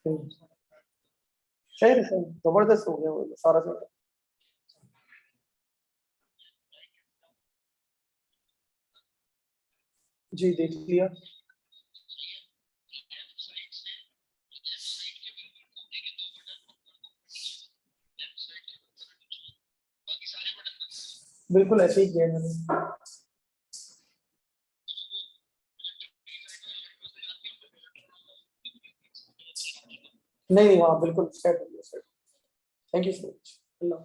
सही है, सही जबरदस्त हो गया वो सारा सारा। जी देख लिया। बिल्कुल ऐसे ही किया मैंने। नहीं नहीं, हाँ बिल्कुल सेट हो गया, set. Thank you so much. अल्लाह।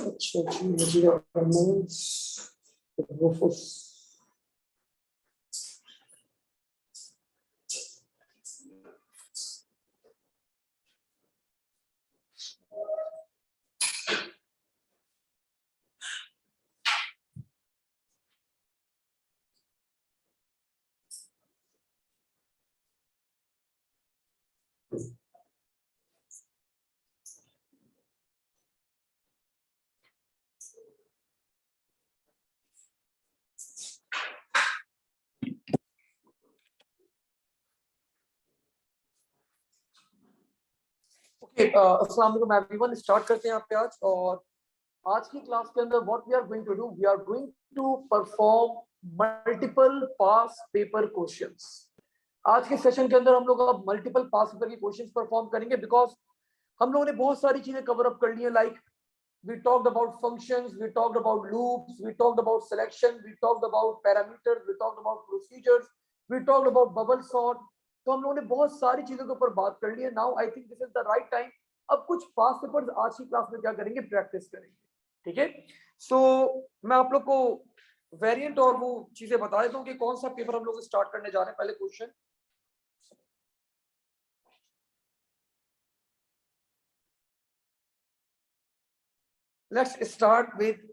अच्छा जी, मुझे रूफुस। ओके, अस्सलाम वालेकुम एवरीवन। स्टार्ट करते हैं यहाँ पे आज। और आज की क्लास के अंदर what we are going to do, we are going to perform multiple past paper questions. आज के सेशन के अंदर हम लोग अब मल्टीपल पास पेपर के क्वेश्चंस परफॉर्म करेंगे, बिकॉज हम लोगों ने बहुत सारी चीजें कवर अप कर ली है। Like we talked about functions, we talked about loops, we talked about selection, we talked about parameters, we talked about procedures, we talked about bubble sort। तो हम लोगों ने बहुत सारी चीजों के ऊपर बात कर ली है। Now I think this is the right time. अब कुछ पास्ट पेपर्स आज की क्लास में क्या करेंगे, प्रैक्टिस करेंगे। ठीक है, सो मैं आप लोग को वेरिएंट और वो चीजें बता देता हूँ कि कौन सा पेपर हम लोग स्टार्ट करने जा रहे हैं। पहले question, let's start with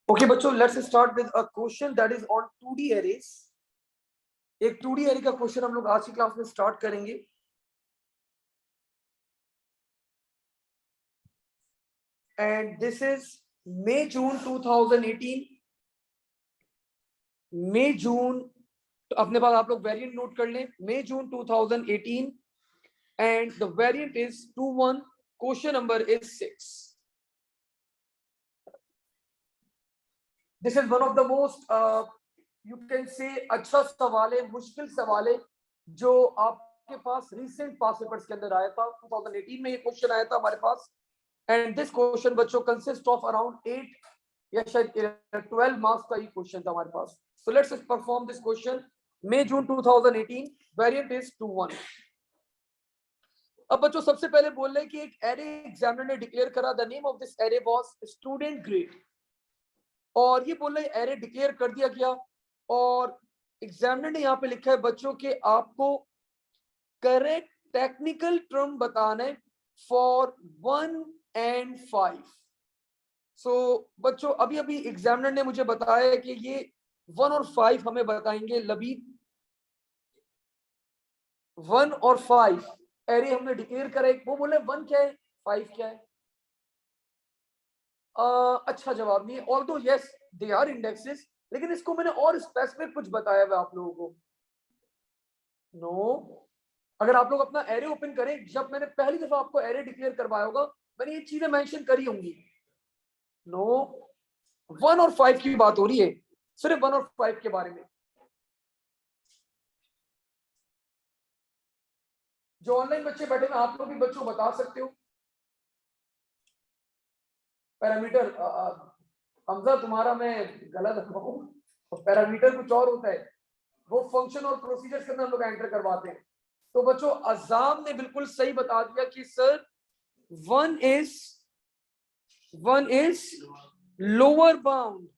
okay बच्चों, let's start with a question that is on 2D arrays. एक 2D एरे का क्वेश्चन हम लोग आज की क्लास में स्टार्ट करेंगे। And this is May June 2018। मई जून, तो अपने पास आप लोग वेरिएंट नोट कर लें, मई June 2018। And the variant is 21। Question number is 6। This is one of the most you can say अच्छा सवाल है, मुश्किल सवाल है, जो आपके पास रिसेंट पास पेपर्स के अंदर आया था। 2018 में ये क्वेश्चन आया था हमारे पास। एंड दिस क्वेश्चन बच्चों कंसिस्ट ऑफ अराउंड 8 या शायद 12 मार्क्स का ये क्वेश्चन था हमारे पास। So let's perform this question. May June 2018, variant is 21। अब बच्चों सबसे पहले बोल रहे हैं कि एक एरे एग्जामिनर ने डिक्लेयर करा, the name of this array was student grade. और ये बोल रहे हैं एरे डिक्लेयर कर दिया गया, और एग्जामिनर ने यहाँ पे लिखा है बच्चों के आपको करेक्ट टेक्निकल टर्म बताना है फॉर 1 and 5। सो बच्चों अभी अभी एग्जामिनर ने मुझे बताया कि ये 1 और 5 हमें बताएंगे। लबीब 1 और 5 एरे हमने डिक्लेयर करा है। वो बोले 1 क्या है, 5 क्या है। अच्छा जवाब नहीं है, although yes they are indexes, लेकिन इसको मैंने और स्पेसिफिक कुछ बताया हुआ आप लोगों को। नो, अगर आप लोग अपना एरे ओपन करें, जब मैंने पहली दफा आपको एरे डिक्लेयर करवाया होगा, मैंने ये चीजें मेंशन करी होंगी। नो, 1 और 5 की बात हो रही है। सिर्फ 1 और 5 के बारे में। जो ऑनलाइन बच्चे बैठे हैं आप लोग भी बच्चों बता सकते हो पैरामीटर। हमजा तुम्हारा मैं गलत हूँ, पैरामीटर कुछ और होता है, वो फंक्शन और प्रोसीजर के अंदर हम लोग एंटर करवाते हैं। तो बच्चों अज़ाम ने बिल्कुल सही बता दिया कि sir 1 is lower bound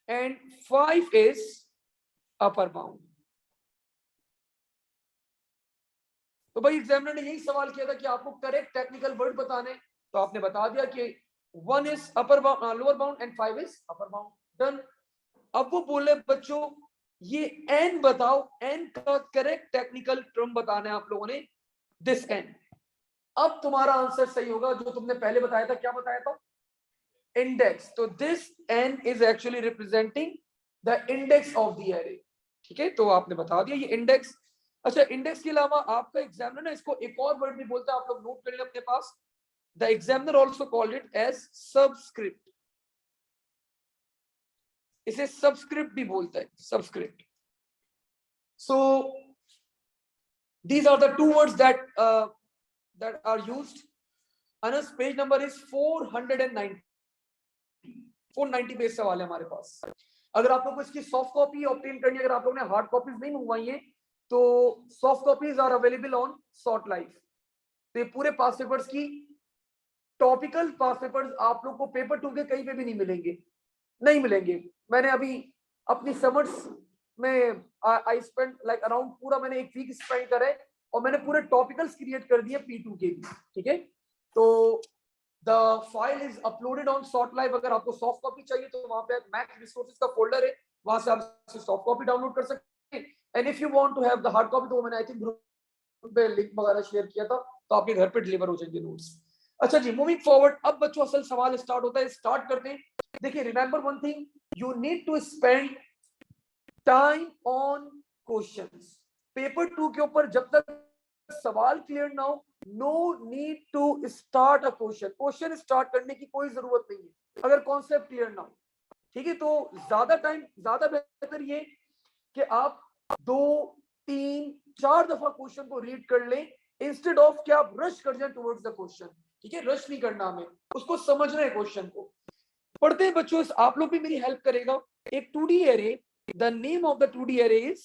and 5 is upper bound। तो भाई एग्जामिनर ने यही सवाल किया था कि आपको करेक्ट टेक्निकल वर्ड बताने, तो आपने बता दिया कि 1 is upper bound, lower bound and 5 is upper bound। Done. अब वो बोले बच्चों ये n बताओ, n का करेक्ट टेक्निकल टर्म बताना है आप लोगों ने, दिस n। अब तुम्हारा आंसर सही होगा, जो तुमने पहले बताया था, क्या बताया था? इंडेक्स। तो this n is actually representing the index of the array. ठीक है, तो आपने बता दिया ये इंडेक्स। अच्छा, इंडेक्स के अलावा आपका एग्जामिनर ना इसको एक और वर्ड भी बोलता है, आप लोग नोट कर लें अपने पास। The examiner also called it as subscript. इसे सबस्क्रिप्ट भी बोलता है, subscript. So these are the two words that are used। Anas, page number is 490। 490 page सवाल है हमारे पास। अगर आप लोग को इसकी सॉफ्ट कॉपी ऑब्टेन करनी है, अगर आप लोगों ने हार्ड कॉपीज नहीं मंगवाई है, तो soft copies are available on sort life. तो ये पूरे पास पेपर्स की टॉपिकल पास पेपर्स आप लोग को पेपर 2 के कहीं पे भी नहीं मिलेंगे, नहीं मिलेंगे। मैंने अभी अपनी समर्स में आई स्पेंड लाइक अराउंड पूरा मैंने एक वीक स्पेंड करा है, और मैंने पूरे टॉपिकल्स क्रिएट कर दिए P2 के भी। ठीक है, तो the file is uploaded on sort live. अगर आपको सॉफ्ट कॉपी चाहिए तो वहां पे मैक्स रिसोर्सेज का फोल्डर है, वहां से आप सॉफ्ट कॉपी डाउनलोड कर सकते हैं। And if you want to have the hard copy, तो मैंने आई थिंक ग्रुप पे लिंक वगैरह शेयर किया था, तो आपके घर पे डिलीवर हो जाएंगे नोट्स। अच्छा जी, मूविंग फॉरवर्ड, अब बच्चों असल सवाल स्टार्ट होता है, स्टार्ट करते हैं। देखिए, remember one thing, you need to spend time on questions. Paper 2 के ऊपर जब तक सवाल क्लियर ना हो, no need to start a question start करने की कोई जरूरत नहीं है अगर कॉन्सेप्ट क्लियर ना हो। ठीक है, तो ज्यादा बेहतर ये कि आप 2, 3, 4 दफा क्वेश्चन को रीड कर लें, इंस्टेड ऑफ कि आप रश कर जाए टुवर्ड्स द क्वेश्चन। ठीक है, रश नहीं करना, हमें उसको समझना है, क्वेश्चन को पढ़ते हैं बच्चों। आप लोग भी मेरी हेल्प करेगा। एक 2D array, the name of the 2D array is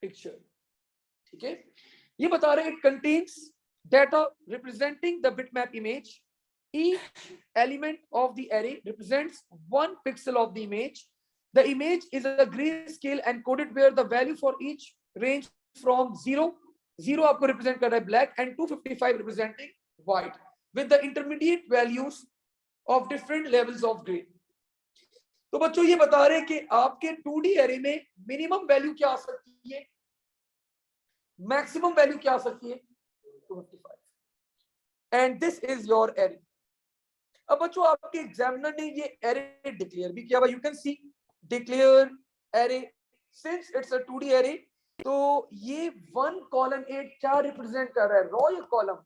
picture. ठीक है, ये बता रहे हैं it contains data representing the bitmap image। Each element of the array represents 1 pixel of the image। The image is a grayscale and coded where the value for each range from 0 आपको represent कर रहा है black and 255 representing white with the intermediate values of different levels of gray। तो बच्चों ये बता रहे हैं कि आपके 2D array में मिनिमम वैल्यू क्या आ सकती है, मैक्सिमम वैल्यू क्या आ सकती है, 255। And this is your array. अब बच्चों आपके एग्जामिनर ने ये एरे डिक्लेयर भी किया, you can see declare array since it's a 2D array. तो ये 1 कॉलम 8 क्या रिप्रेजेंट कर रहा है, रॉ या कॉलम?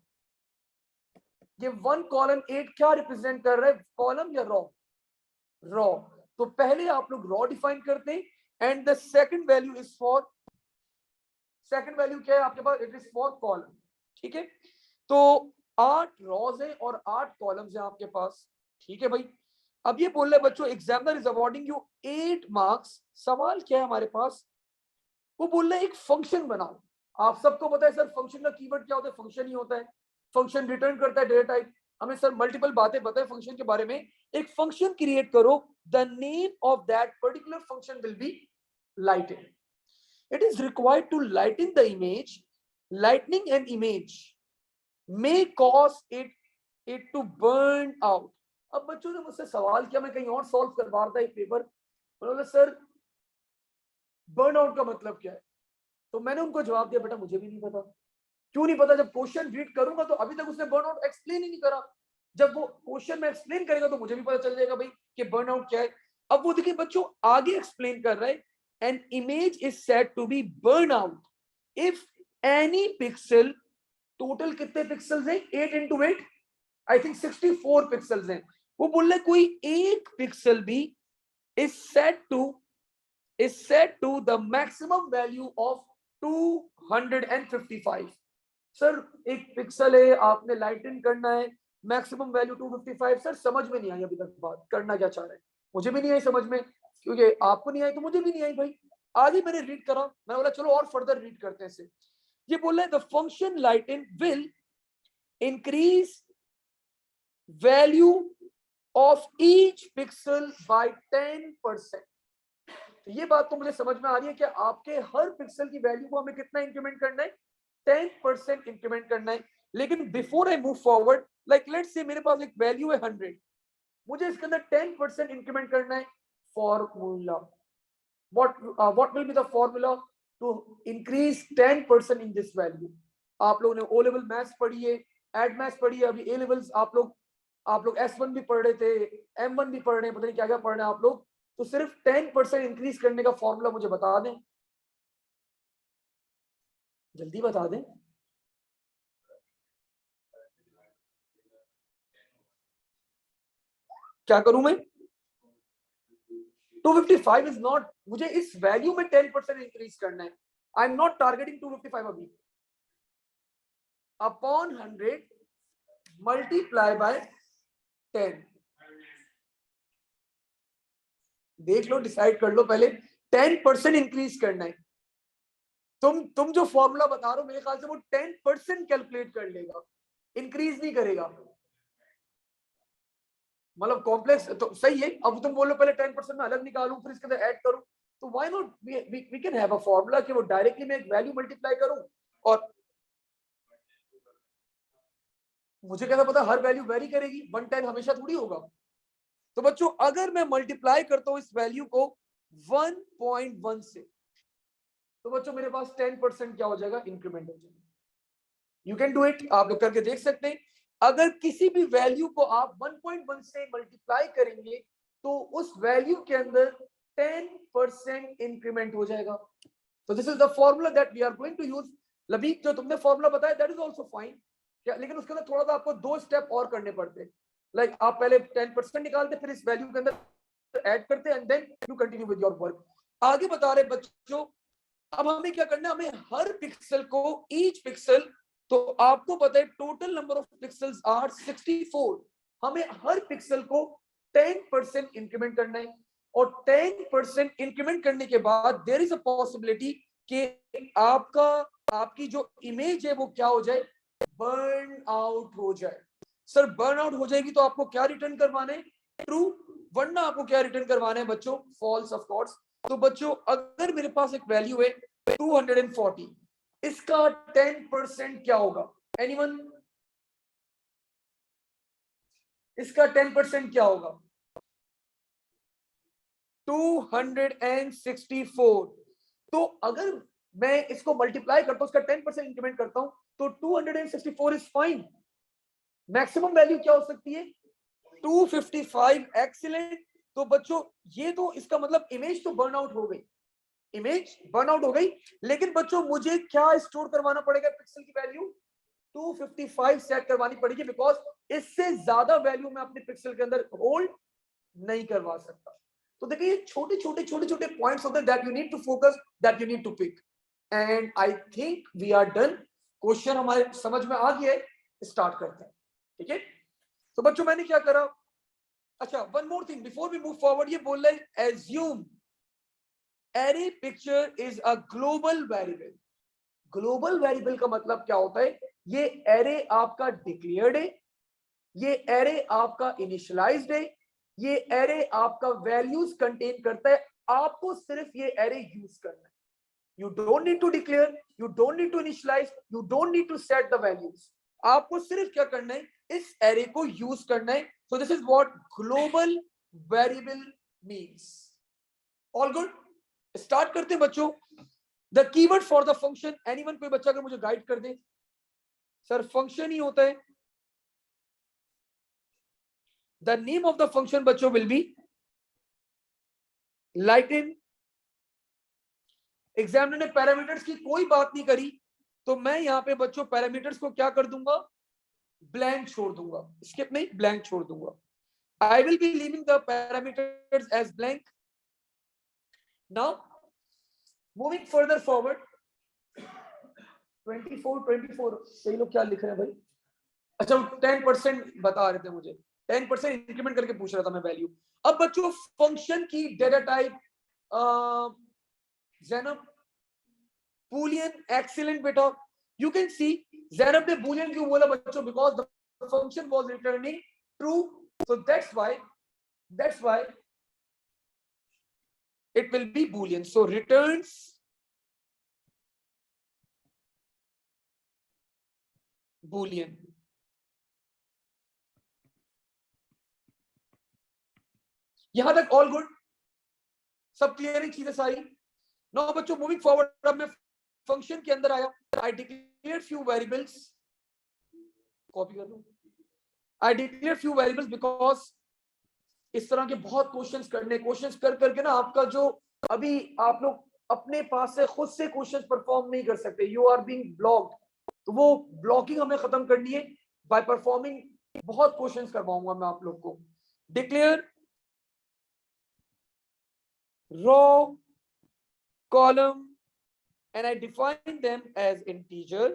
ये 1 कॉलम 8 क्या रिप्रेजेंट कर रहा है, कॉलम या रॉ? रॉ। तो पहले आप लोग रॉ डिफाइन करते हैं and the second value is for, second value क्या है आपके पास, इट इज फॉर कॉलम। ठीक है, तो 8 रॉज है और 8 कॉलम्स हैं आपके पास। ठीक है भाई, अब ये बोल रहे बच्चों examiner is awarding you 8 marks. सवाल क्या है हमारे पास, वो बोल रहे एक फंक्शन बनाओ। आप सबको पता है सर फंक्शन का कीवर्ड क्या होता है, फंक्शन ही होता है, फंक्शन रिटर्न करता है डेटा टाइप। हमें सर मल्टीपल बातें पता है फंक्शन के बारे में। एक फंक्शन क्रिएट करो, the name of that particular function will be lighted. It is required to lighten the image। Lightening an image may cause it to burn out। अब बच्चों ने मुझसे सवाल किया, मैं कहीं और सॉल्व करवा रहा था एक पेपर, उन्होंने सर बर्न आउट का मतलब क्या है? तो मैंने उनको जवाब दिया, बेटा मुझे भी नहीं पता। क्यों नहीं पता? जब क्वेश्चन रीड करूंगा तो अभी तक उसने बर्न आउट एक्सप्लेन ही नहीं करा। जब वो क्वेश्चन में एक्सप्लेन करेगा तो मुझे भी पता चल जाएगा भाई कि बर्न आउट क्या है। अब वो देखिए बच्चों आगे एक्सप्लेन कर रहा है, an image is said to be burned out if any pixel, total कितने पिक्सल्स हैं, 8 into 8 आई थिंक 64 पिक्सल्स हैं। वो बोल रहे कोई एक पिक्सल भी is set to the maximum value of 255. Sir एक पिक्सल है, आपने लाइटन करना है, मैक्सिमम वैल्यू 255। सर समझ में नहीं आई अभी तक बात, करना क्या चाह रहे हैं, मुझे भी नहीं आई समझ में, क्योंकि आपको नहीं आई तो मुझे भी नहीं आई भाई। आगे मैंने रीड करा, मैंने बोला चलो और फर्दर रीड करते हैं इसे। ये बोल रहे हैं the function lighten will increase value of each pixel by 10%। तो ये बात तो मुझे समझ में आ रही है कि आपके हर पिक्सल की वैल्यू को हमें कितना इंक्रीमेंट करना है, 10% इंक्रीमेंट करना है। लेकिन before I move forward, like let's say मेरे पास एक वैल्यू है 100, मुझे इसके अंदर 10% इंक्रीमेंट करना है। Formula, what will be the formula to increase 10% in this value? आप लोगों ने ओ लेवल मैथ्स पढ़ी है, एड मैथ्स पढ़ी है, अभी ए लेवल्स आप लोग S1 भी पढ़ रहे थे, M1 भी पढ़ रहे हैं, पता नहीं क्या क्या पढ़ रहे हैं आप लोग। तो सिर्फ 10% इंक्रीज करने का फॉर्मूला मुझे बता दें, जल्दी बता दें। क्या करूं मैं? 255 इज नॉट, मुझे इस वैल्यू में 10% इंक्रीज करना है। आई एम नॉट टारगेटिंग 255 अभी। अपॉन 100 मल्टीप्लाई बाय 10, देख लो, डिसाइड कर लो पहले, 10% इंक्रीज करना है। तुम जो फॉर्मूला बता रहे हो मेरे ख्याल से वो 10% कैलकुलेट कर लेगा, इंक्रीज नहीं करेगा। मतलब कॉम्प्लेक्स तो सही है, अब तुम बोलो पहले 10% में अलग निकालूं फिर इसके अंदर ऐड करूं, तो why not we can have a formula कि वो डायरेक्टली मैं एक वैल्यू मल्टीप्लाई करूं। और मुझे कैसा पता हर वैल्यू वेरी करेगी, 110 हमेशा थोड़ी होगा। तो बच्चों अगर मैं मल्टीप्लाई करता हूं इस वैल्यू को 1.1 से, तो बच्चों मेरे पास 10% क्या हो जाएगा, इंक्रीमेंट हो जाएगा। यू कैन डू इट, आप लोग करके देख सकते हैं। अगर किसी भी वैल्यू को आप 1.1 से मल्टीप्लाई करेंगे तो उस वैल्यू के अंदर 10% इंक्रीमेंट हो जाएगा। तो this is the formula that we are going to use. लबीक जो तुमने फॉर्मूला बताया दैट इज आल्सो फाइन, लेकिन उसके अंदर थोड़ा सा आपको 2 स्टेप और करने पड़ते हैं। लाइक आप पहले 10% निकालते, फिर इस वैल्यू के अंदर ऐड करते and then you continue with your work. आगे बता रहे बच्चों, अब हमें क्या करना है, हमें हर पिक्सल को, ईच पिक्सल, तो आपको पता है total number of pixels are 64, हमें हर पिक्सल को 10% इंक्रीमेंट करना है। और 10% इंक्रीमेंट करने के बाद देयर इज अ पॉसिबिलिटी कि आपकी जो इमेज है वो क्या हो जाए, बर्न आउट हो जाए। सर बर्न आउट हो जाएगी तो आपको क्या रिटर्न करवाना है, ट्रू, वरना आपको क्या रिटर्न करवाना है बच्चों, फॉल्स ऑफ कोर्स। तो बच्चों अगर मेरे पास एक वैल्यू है 240, इसका 10% क्या होगा, एनीवन? इसका 10% क्या होगा, 264। तो अगर मैं इसको मल्टीप्लाई करता हूं, उसका 10% इंक्रीमेंट करता हूं, तो 264 इज फाइन। मैक्सिमम वैल्यू क्या हो सकती है, 255, एक्सीलेंट। तो बच्चों ये तो इसका मतलब इमेज तो बर्न आउट हो गई, इमेज बर्न आउट हो गई, लेकिन बच्चों मुझे क्या स्टोर करवाना पड़ेगा, पिक्सल की वैल्यू 255 सेट करवानी पड़ेगी, बिकॉज इससे ज्यादा वैल्यू मैं अपने पिक्सल के अंदर होल्ड नहीं करवा सकता। तो देखिए ये छोटे छोटे पॉइंट्स होते हैं that you need to focus, that you need to pick. And I think we are done, question हमारे समझ में आ गया है, स्टार्ट करते हैं, ठीक है। तो बच्चों मैंने क्या करा, अच्छा one more thing before we move forward, ये बोल रहे हैं assume array picture is a global variable. Global variable का मतलब क्या होता है, ये एरे आपका डिक्लेयर्ड है, ये एरे आपका इनिशियलाइज्ड है, ये एरे आपका वैल्यूज कंटेन करता है, आपको सिर्फ ये एरे यूज करना है। You don't need to declare, you don't need to initialize, you don't need to set the values. आपको सिर्फ क्या करना है, इस एरे को यूज करना है। So this is what global variable means. All good? Start करते हैं बच्चों। The keyword for the function, anyone, कोई बच्चा अगर मुझे गाइड कर दे, सर फंक्शन ही होता है। The name of the function बच्चों will be lighten। एग्जामिनर ने पैरामीटर्स की कोई बात नहीं करी, तो मैं यहाँ पे बच्चों पैरामीटर्स को क्या कर दूंगा, ब्लैंक छोड़ दूंगा, स्किप नहीं, ब्लैंक छोड़ दूंगा। I will be leaving the parameters as blank Now moving further forward, 24 सही लोग क्या लिख रहे हैं भाई? अच्छा 10% बता रहे थे मुझे, 10% इंक्रीमेंट करके पूछ रहा था मैं वैल्यू। अब बच्चों फंक्शन की data type Zainab Boolean, excellent बेटा। यू कैन सी ज़ैनब ने बूलियन क्यों बोला बच्चों? Because the function was returning true, so that's why it will be boolean, so returns boolean। यहां तक ऑल गुड, सब क्लियर है चीजें सारी? नाउ बच्चों मूविंग फॉरवर्ड, अब मैं फंक्शन के अंदर आया। I declare few variables, copy कर लो। I declare few variables because इस तरह के बहुत क्वेश्चंस करने, क्वेश्चंस कर करके ना आपका जो अभी आप लोग अपने पास से खुद से क्वेश्चंस परफॉर्म नहीं कर सकते, यू आर बीइंग ब्लॉक्ड, तो वो ब्लॉकिंग हमें खत्म करनी है बाय परफॉर्मिंग। बहुत क्वेश्चंस करवाऊंगा मैं आप लोग को। Declare row, column, and I define them as integer.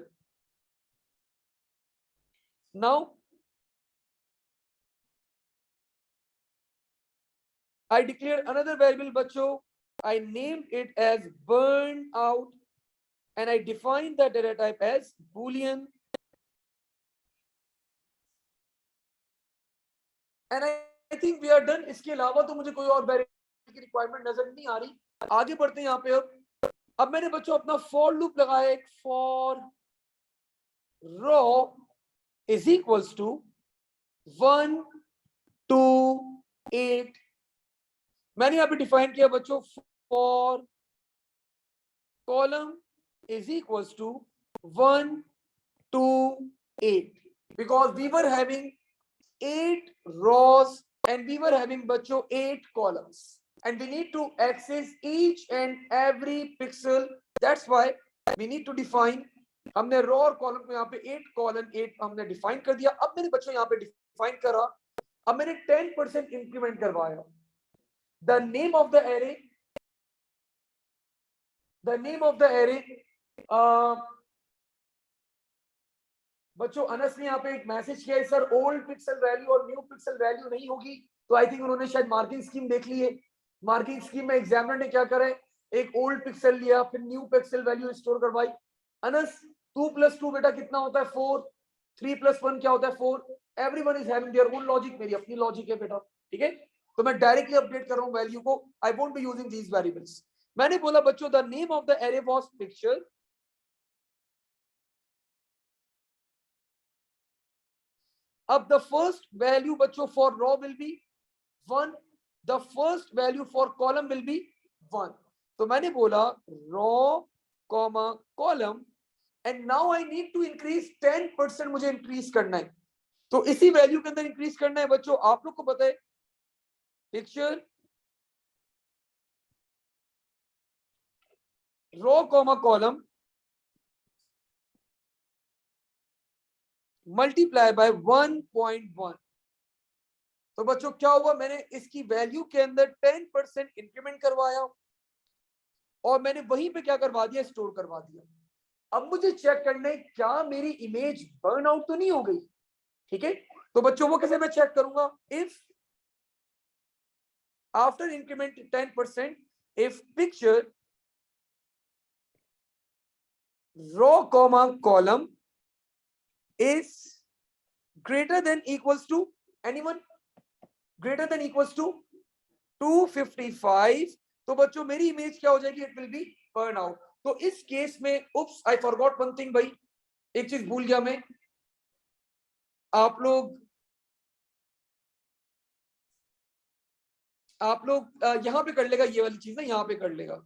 Now I declare another variable बच्चों, I named it as burn out and I define the data type as boolean, and I think we are done। इसके अलावा तो मुझे कोई और variable की requirement नजर नहीं आ रही। आगे बढ़ते हैं यहाँ पे। अब मैंने बच्चों अपना फॉर लूप लगाया, एक for row is equals to 1 2 8। मैंने यहाँ पे डिफाइन किया बच्चों for column is equals to 1 2 8 because we were having 8 rows and we were having बच्चों 8 columns and we need to access each and every pixel, that's why we need to define। हमने रो और column को यहाँ पे 8 column 8 हमने define कर दिया। अब मैंने बच्चों यहाँ पे डिफाइन करा, अब मैंने 10% इंक्रीमेंट करवाया। the name of the array बच्चों अनस ने यहाँ पे एक मैसेज किया है, सर ओल्ड पिक्सल वैल्यू और न्यू पिक्सल वैल्यू नहीं होगी, तो आई थिंक उन्होंने शायद मार्किंग स्कीम देख ली है। मार्किंग स्कीम में एग्जामिनर ने क्या करा, एक ओल्ड पिक्सल लिया, फिर न्यू पिक्सल वैल्यू स्टोर करवाई। अनस 2 + 2 बेटा कितना होता है 4, 3 + 1 क्या होता है 4। Everyone is having their own logic, मेरी अपनी लॉजिक है बेटा, ठीक है। तो मैं डायरेक्टली अपडेट कर रहा हूँ वैल्यू को, I won't be using these variables. मैंने बोला बच्चों the name of the array was picture. अब the first value बच्चों for row will be 1, the first value for column will be 1। तो मैंने बोला row comma column and now I need to increase 10%, मुझे increase करना है, तो इसी वैल्यू के अंदर increase करना है बच्चों। आप लोग को पता है picture row comma column multiply by 1.1। तो बच्चों क्या हुआ, मैंने इसकी वैल्यू के अंदर 10% इंक्रीमेंट करवाया और मैंने वहीं पे क्या करवा दिया, स्टोर करवा दिया। अब मुझे चेक करना है क्या मेरी इमेज बर्न आउट तो नहीं हो गई, ठीक है। तो बच्चों वो कैसे मैं चेक करूंगा, if after increment 10% if picture row comma column is greater than equals to anyone, greater than equals to 255, तो बच्चों मेरी इमेज क्या हो जाएगी, it will B burn out. तो इस केस में उप्स आई फॉरगॉट वन थिंग भाई, एक चीज भूल गया मैं। आप लोग यहां पे कर लेगा, ये वाली चीज ना यहां पे कर लेगा,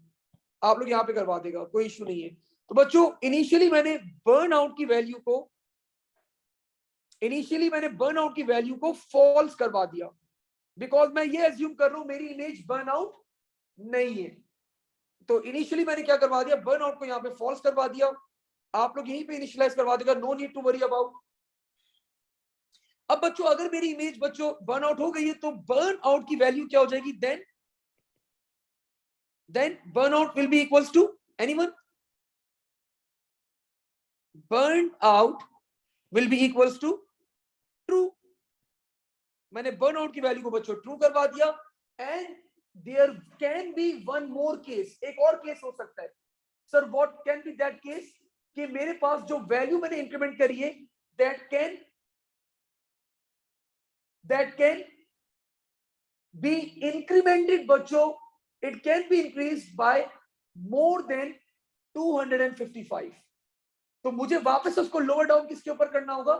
आप लोग यहां पे करवा देगा, कोई इश्यू नहीं है। तो बच्चों इनिशियली मैंने बर्न आउट की वैल्यू को फॉल्स करवा दिया, बिकॉज मैं ये एज्यूम कर रहा हूं मेरी इमेज बर्न आउट नहीं है। तो इनिशियली मैंने क्या करवा दिया, बर्न आउट को यहाँ पे फॉल्स करवा दिया। आप लोग यहीं पे इनिशियलाइज करवा देगा, no need to worry about. अब बच्चों अगर मेरी इमेज बच्चों बर्न आउट हो गई है तो बर्न आउट की वैल्यू क्या हो जाएगी, then then burnout will be equals to anyone? Burned out will be equals to true. मैंने burnout की वैल्यू को बच्चों ट्रू करवा दिया. And there can be one more case, एक और केस हो सकता है. Sir what can be that case? कि मेरे पास जो वैल्यू मैंने इंक्रीमेंट करी है that can be incremented बच्चों, it can be increased by more than 255. तो मुझे वापस उसको लोअर डाउन किसके ऊपर करना होगा?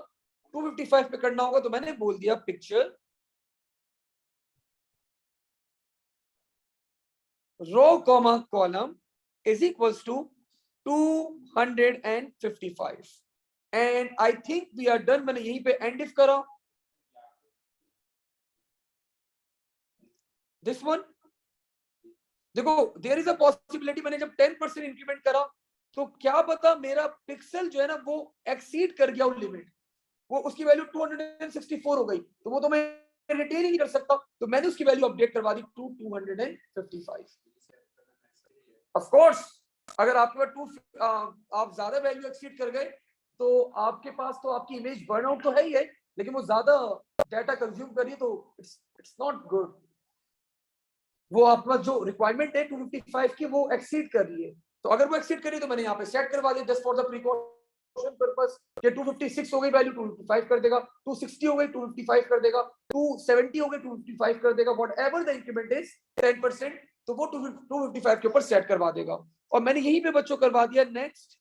255 पे करना होगा. तो मैंने बोल दिया picture row comma column is equals to 255 and I think we are done. मैंने यहीं पे एंड इफ करा. दिस वन देखो, देयर इज अ पॉसिबिलिटी मैंने जब 10% इंक्रीमेंट करा तो क्या पता मेरा पिक्सल जो है ना वो एक्सीड कर गया वो लिमिट, वो उसकी वैल्यू 264 हो गई. तो वो तो मैं रिटेन ही नहीं कर सकता. तो मैंने उसकी वैल्यू अपडेट करवा दी टू 255. ऑफ कोर्स अगर आपके पास आप ज्यादा वैल्यू एक्सीड कर गए तो आपके पास तो आपकी इमेज बर्नआउट तो है ही है, लेकिन वो ज्यादा डाटा कंज्यूम करिए तो इट्स नॉट गुड. वो आपका जो रिक्वायरमेंट है 255 की वो एक्सीड कर रही है. तो अगर वो एक्सीड करी तो मैंने यहाँ पे सेट करवा दिया just for the precaution purpose. ये 256 हो गई वैल्यू 255 कर देगा, 260 हो गई 255 कर देगा, 270 हो गई 255 कर देगा. व्हाटएवर द इंक्रीमेंट इज 10%, तो वो 255 के ऊपर सेट करवा देगा. और मैंने यहीं पे बच्चों करवा दिया नेक्स्ट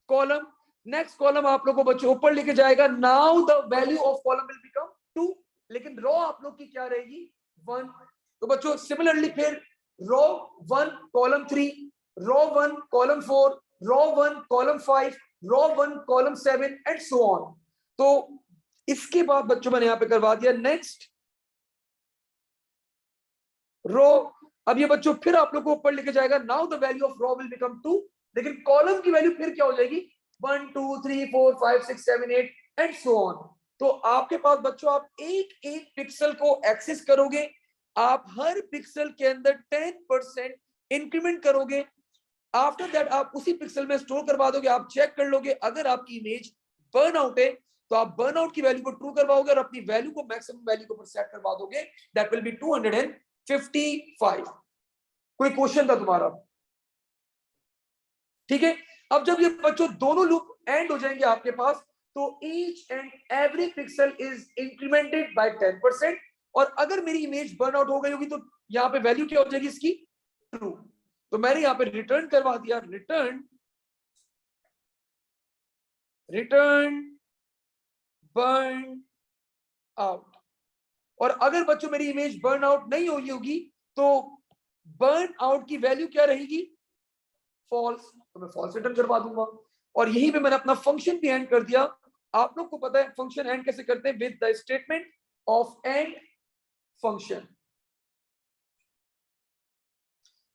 कॉलम. नेक्स्ट कॉलम आप लोगों को बच्चों ऊपर लेके जाएगा. Now the value of column will become 2, लेकिन रो आप लोग की क्या रहेगी? 1. तो बच्चों सिमिलरली फिर row 1 column 3, row 1 column 4, row 1 column 5, row 1 column 7 and so on. तो इसके बाद बच्चों मैंने यहां पे करवा दिया नेक्स्ट रो. अब ये बच्चों फिर आप लोग को ऊपर लेके जाएगा. Now the value of row will become 2, लेकिन कॉलम की वैल्यू फिर क्या हो जाएगी? 1 2 3 4 5 6 7 8 एंड सो ऑन. तो आपके पास बच्चों आप एक एक पिक्सल को एक्सेस करोगे, आप हर पिक्सल के अंदर 10% इंक्रीमेंट करोगे. आफ्टर दैट आप उसी पिक्सल में स्टोर करवा दोगे. आप चेक कर लोगे अगर आपकी इमेज बर्नआउट है तो आप बर्नआउट की वैल्यू को ट्रू करवाओगे और अपनी वैल्यू को मैक्सिमम वैल्यू के ऊपर सेट करवा दोगे. That will B 255. कोई क्वेश्चन था तुम्हारा? ठीक है. अब जब ये बच्चों दोनों लूप एंड हो जाएंगे आपके पास, तो each and every pixel is incremented by 10%. और अगर मेरी इमेज बर्न आउट हो गई होगी तो यहाँ पे वैल्यू क्या हो जाएगी इसकी? ट्रू. तो मैंने यहाँ पे रिटर्न करवा दिया रिटर्न बर्न आउट. और अगर बच्चों मेरी इमेज बर्न आउट नहीं हुई होगी तो बर्न आउट की वैल्यू क्या रहेगी? फॉल्स. तो मैं फॉल्स रिटर्न करवा दूंगा. और यहीं पे मैंने अपना फंक्शन भी एंड कर दिया. आप लोग को पता है फंक्शन एंड कैसे करते हैं? With the statement of end function.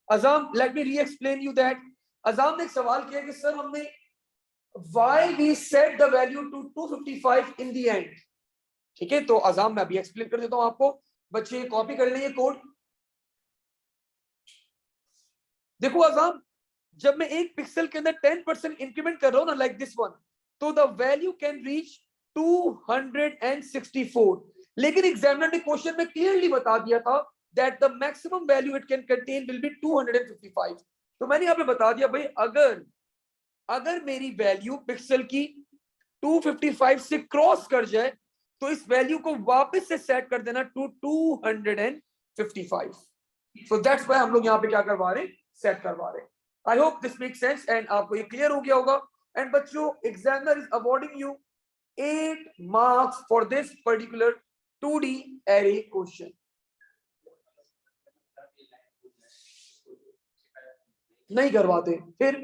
अजाम let me re explain you that. अजाम ने एक सवाल किया कि सर हमने why we set the value to 255 in the end. ठीक है. तो अजाम मैं अभी एक्सप्लेन कर देता हूं आपको. बच्चे कॉपी कर लेंगे कोड. देखो अजाम, जब मैं एक पिक्सल के अंदर 10% इंक्रीमेंट कर रहा हूं ना, लाइक दिस वन, तो द वैल्यू कैन रीच 264. लेकिन एग्जामिनर ने क्वेश्चन में क्लियरली बता दिया था that the maximum value it can contain will be 255. तो मैंने यहाँ पे बता दिया भाई अगर मेरी वैल्यू पिक्सल की 255 से क्रॉस कर जाए तो इस वैल्यू को वापस से सेट कर देना टू 255. सो दैट्स व्हाई हम लोग यहाँ पे क्या करवा रहे हैं? सेट करवा रहे हैं. I hope this make sense and आपको ये क्लियर हो गया होगा. एंड बच्चों examiner is awarding you 8 marks for this particular 2D array question. नहीं करवाते फिर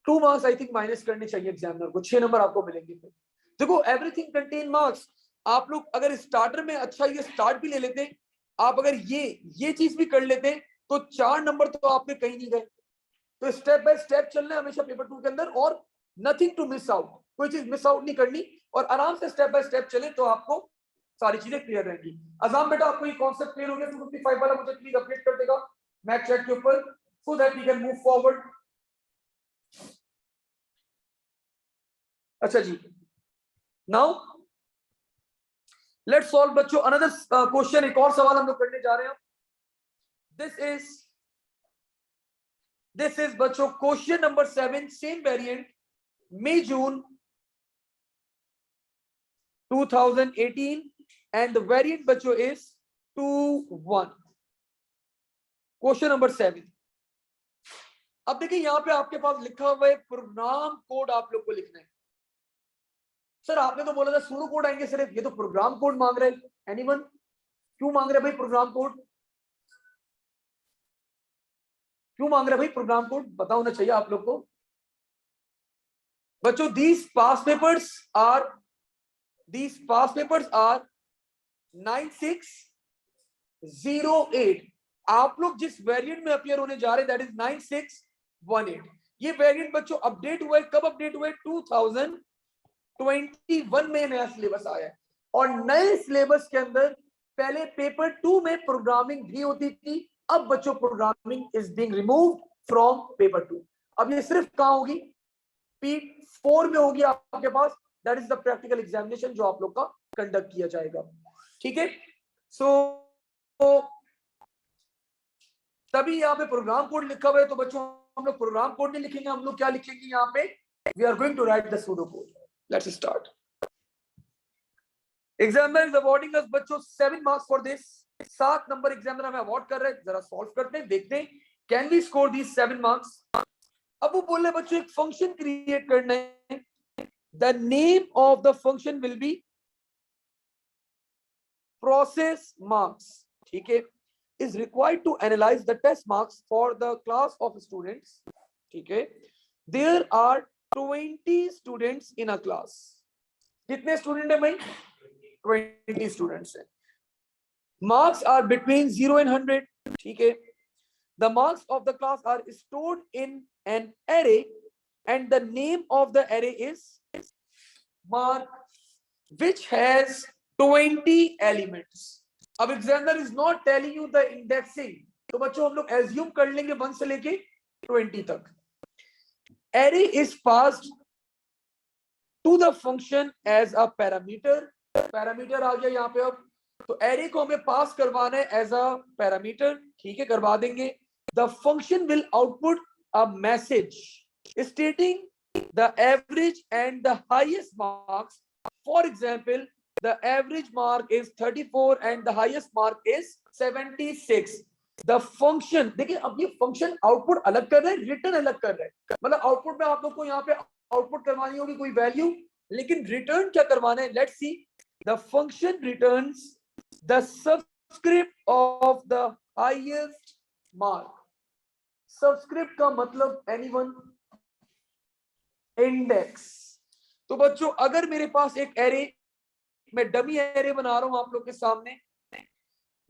2 मार्क्स आई थिंक माइनस करने चाहिए एग्जामिनर को. 6 नंबर आपको मिलेंगे. फिर देखो एवरीथिंग कंटेन मार्क्स. आप लोग अगर स्टार्टर में अच्छा ये स्टार्ट भी ले लेते, आप अगर ये चीज भी कर लेते तो 4 नंबर तो आपके कहीं नहीं गए. तो स्टेप बाय स्टेप चलना है हमेशा पेपर 2 के अंदर और नथिंग टू मिस आउट. कोई चीज मिस आउट नहीं करनी और आराम से स्टेप बाय स्टेप चले तो आपको सारी चीजें क्लियर रहेंगी। अजाम बेटा आपको ये कॉन्सेप्ट क्लियर हो गया? 255 वाला मुझे प्लीज अपडेट कर देगा मैथ चैट के ऊपर, so that we can move forward. अच्छा जी, नाउ लेट्स सॉल्व बच्चों अनदर क्वेश्चन। एक और सवाल हम लोग करने जा रहे हैं। दिस इज बच्चों question number 7, same variant, May June 2018, and the variant बच्चों is 2-1। Question number 7। अब देखिए यहां पे आपके पास लिखा हुआ है प्रोग्राम कोड, आप लोग को लिखना है। सर आपने तो बोला था सूडो कोड आएंगे सिर्फ, ये तो प्रोग्राम कोड मांग रहे हैं। एनीवन? क्यों मांग रहे भाई प्रोग्राम कोड? क्यों मांग रहे भाई प्रोग्राम कोड? पता होना चाहिए आप लोग को। बच्चों these past papers are 9608। आप लोग जिस वेरिएंट में अपियर होने जा रहे हैं दैट इज 9618। ये वेरिएंट बच्चों अपडेट हुआ है, कब अपडेट हुआ है? 2021 में नया सिलेबस आया है। और नए सिलेबस के अंदर पहले पेपर 2 में प्रोग्रामिंग भी होती थी, अब बच्चों programming is being removed from paper 2। अब ये सिर्फ कहां होगी? P4 में होगी आपके पास। That is the practical examination जो आप लोग का कंडक्ट किया जाएगा। ठीक है, सो तभी यहाँ पे प्रोग्राम कोड लिखा हुआ है। तो बच्चों हम लोग प्रोग्राम कोड नहीं लिखेंगे, हम लोग क्या लिखेंगे यहाँ पे? We are going to write the pseudocode. Let's start. Examiner is awarding us बच्चों 7 marks for this. 7 number examiner हमें अवार्ड कर रहे हैं। जरा सॉल्व करते हैं, देखते हैं can we score these 7 marks. अब वो बोल रहे बच्चों एक फंक्शन क्रिएट करना है। The name of the function will be process marks. ठीक है, is required to analyze the test marks for the class of students. ठीक है, there are 20 students in a class। कितने स्टूडेंट है भाई? 20 स्टूडेंट्स है। Marks are between 0 and 100। ठीक है, the marks of the class are stored in an array and the name of the array is mark which has 20 elements। अब examiner is not telling you the indexing, तो बच्चों हम लोग assume कर लेंगे 1 से लेके 20 तक। Array is passed to the function as a parameter. Parameter आ गया यहाँ पे। अब तो एरे को हमें पास करवाना है एज अ पैरामीटर। ठीक है, करवा देंगे। The function will output a message stating the average and the highest marks. For example the average mark is 34 and the highest mark is 76। the function देखिए, अब ये फंक्शन आउटपुट अलग कर रहे हैं, रिटर्न अलग कर रहे हैं। मतलब आउटपुट में आप लोग को यहाँ पे आउटपुट करवानी होगी कोई वैल्यू, लेकिन रिटर्न क्या करवाना है? Let's see. The function returns the subscript of the highest mark. Subscript का मतलब एनीवन? इंडेक्स। तो बच्चों अगर मेरे पास एक एरे, मैं डमी एरे बना रहा हूं आप लोग के सामने,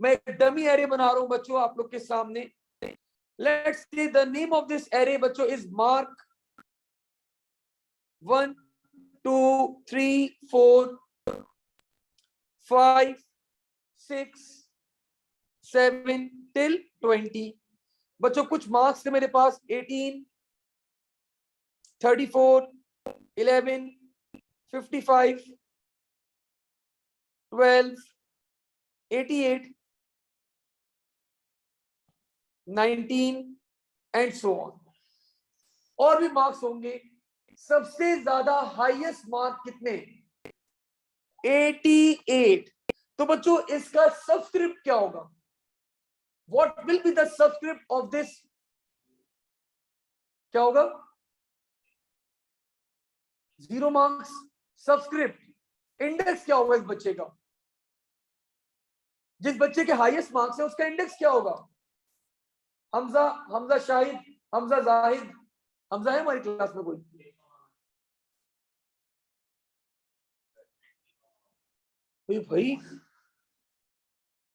मैं डमी एरे बना रहा हूं बच्चों आप लोग के सामने। Let's see the name of this array बच्चों इज मार्क 1 2 3 4 5 6 7 till 20। बच्चों कुछ मार्क्स थे मेरे पास 18 34 11 55 12 88 19 एंड सो ऑन। और भी मार्क्स होंगे। सबसे ज्यादा हाईएस्ट मार्क कितने? 88। तो बच्चों इसका सबस्क्रिप्ट क्या होगा? What will be the subscript of this? क्या होगा? 0 मार्क्स। सबस्क्रिप्ट इंडेक्स क्या होगा इस बच्चे का? जिस बच्चे के हाईएस्ट मार्क्स है उसका इंडेक्स क्या होगा? हमजा, हमजा शाहिद, हमजा जाहिद, हमजा है हमारी क्लास में कोई? भाई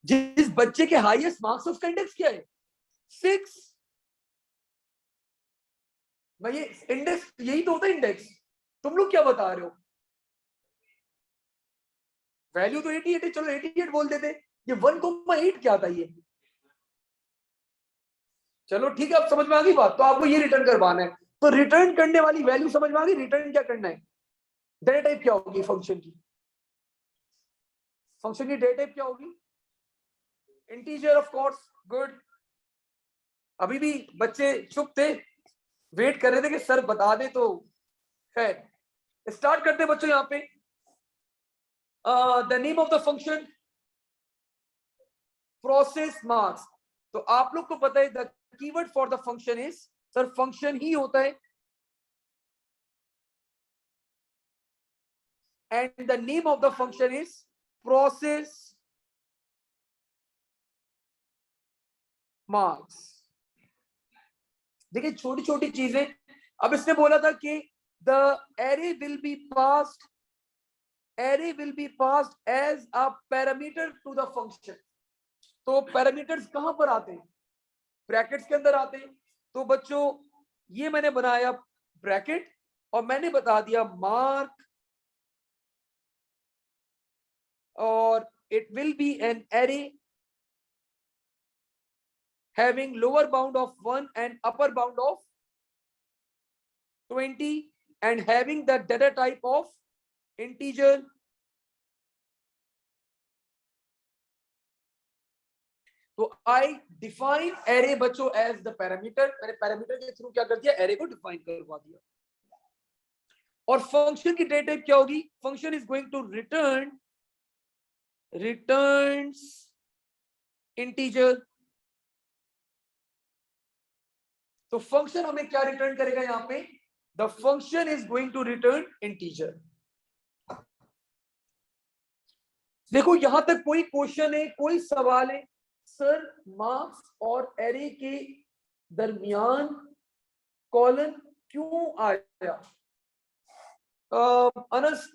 जिस बच्चे के हाईएस्ट मार्क्स है उसका इंडेक्स क्या है? 6। भाई ये इंडेक्स, यही तो होता है इंडेक्स। तुम लोग क्या बता रहे हो? वैल्यू तो 88 है, चलो 88 बोल देते, ये 1,8 क्या था ये? चलो ठीक है, अब समझ में आ गई बात, तो आपको ये रिटर्न करवाना है। तो रिटर्न करने वाली वैल्यू समझ में आ गई, रिटर्न क्या करना है, डेटा टाइप क्या होगी फंक्शन की, फंक्शन की डेटा टाइप क्या होगी, इंटीजर ऑफ कोर्स, गुड। अभी भी बच्चे चुप थे, वेट कर रहे थे कि सर बता दे, तो है स्टार्ट करते बच्चों यहाँ पे। The name of the function process marks. तो आप लोग को पता है the keyword for the function is, sir function ही होता है, and the name of the function is process marks. देखिए छोटी छोटी चीजें, अब इसने बोला था कि the array will be passed, array will be passed as a parameter to the function. तो पैरामीटर्स कहां पर आते हैं, ब्रैकेट्स के अंदर आते हैं। तो बच्चों ये मैंने बनाया ब्रैकेट और मैंने बता दिया मार्क, और it will B an array having lower bound of 1 and upper bound of 20 and having the data type of integer. तो I define array बच्चों as the parameter, मैंने पैरामीटर के थ्रू क्या कर दिया, array को डिफाइन करवा दिया। और फंक्शन की डेटा टाइप क्या होगी, function is going to returns integer. तो फंक्शन हमें क्या रिटर्न करेगा यहां पे, the function is going to return integer. देखो यहां तक कोई क्वेश्चन है, कोई सवाल है, सर मार्क्स और एरे के दरमियान कॉलन क्यों आया? अनस